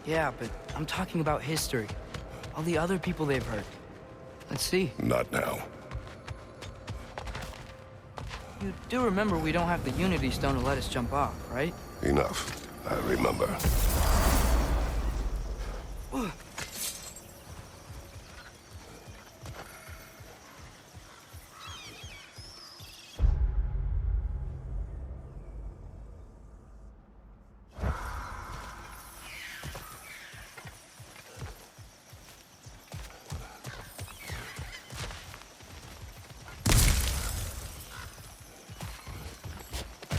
Yeah, but I'm talking about history. All the other people they've hurt. Let's see. Not now. You do remember we don't have the Unity Stone to let us jump off, right? Enough. I remember.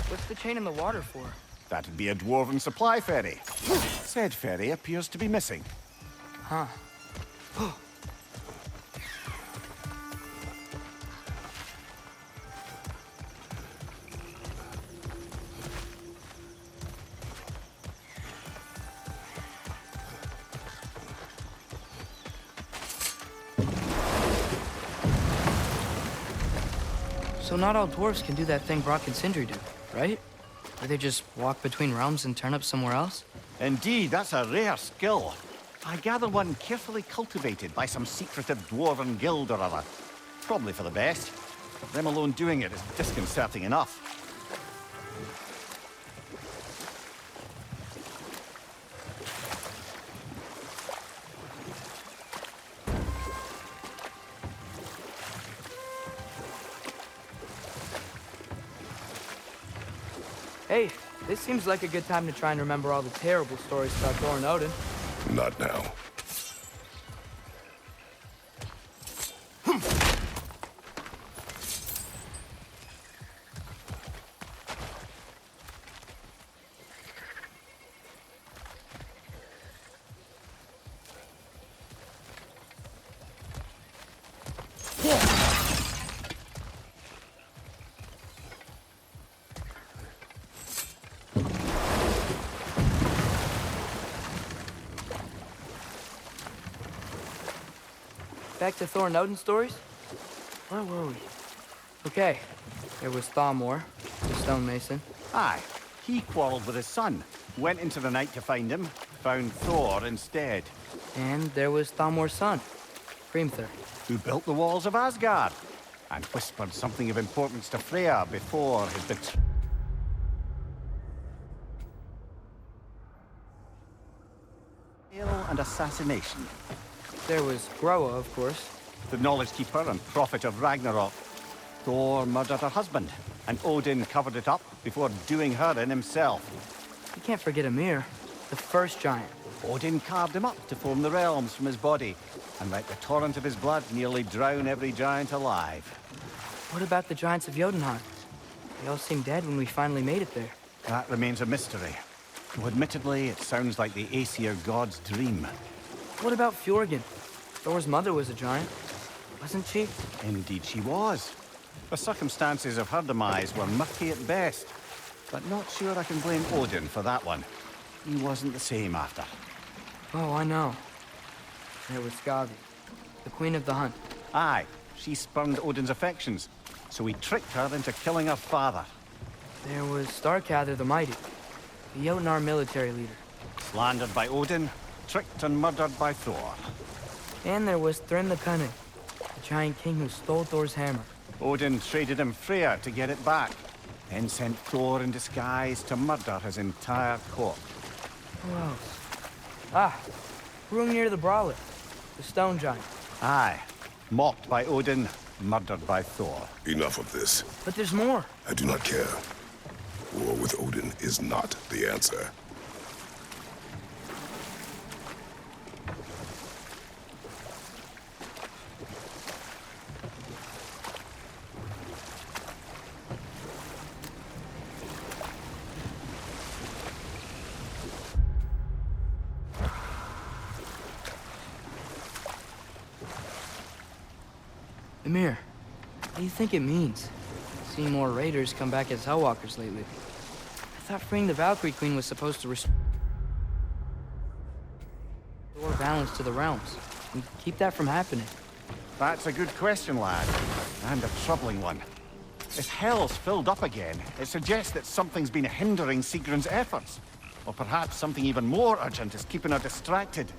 What's the chain in the water for? That'd be a dwarven supply ferry. Said ferry appears to be missing. Huh. So not all dwarves can do that thing Brock and Sindri do, right? Where they just walk between realms and turn up somewhere else? Indeed, that's a rare skill. I gather one carefully cultivated by some secretive dwarven guild or other. Probably for the best. Them alone doing it is disconcerting enough. Hey, this seems like a good time to try and remember all the terrible stories about Thor and Odin. Not now. Back to Thor and Odin stories? Where were we? Okay, there was Thamor, the stonemason. Aye, he quarreled with his son, went into the night to find him, found Thor instead. And there was Thamor's son, Hrimthur. Who built the walls of Asgard, and whispered something of importance to Freya before his betrayal and assassination. There was Groa, of course. The knowledge keeper and prophet of Ragnarok. Thor murdered her husband, and Odin covered it up before doing her in himself. You can't forget Ymir, the first giant. Odin carved him up to form the realms from his body, and let the torrent of his blood nearly drown every giant alive. What about the giants of Jotunheim? They all seemed dead when we finally made it there. That remains a mystery. Though admittedly, it sounds like the Aesir god's dream. What about Fjorgyn? Thor's mother was a giant, wasn't she? Indeed she was. The circumstances of her demise were murky at best, but not sure I can blame Odin for that one. He wasn't the same after. Oh, I know. There was Skavi, the queen of the hunt. Aye, she spurned Odin's affections, so he tricked her into killing her father. There was Starkather the Mighty, the Jotnar military leader. Slandered by Odin, tricked and murdered by Thor. And there was Thrym the Cunning, the giant king who stole Thor's hammer. Odin traded him Freya to get it back, then sent Thor in disguise to murder his entire court. Who else? Ah, Hrungnir the Brawler, the stone giant. Aye, mocked by Odin, murdered by Thor. Enough of this. But there's more. I do not care. War with Odin is not the answer. Ymir, what do you think it means? Seeing more raiders come back as Hellwalkers lately. I thought freeing the Valkyrie Queen was supposed to restore balance to the realms and keep that from happening. That's a good question, lad, and a troubling one. If Hell's filled up again, it suggests that something's been hindering Sigrun's efforts. Or perhaps something even more urgent is keeping her distracted.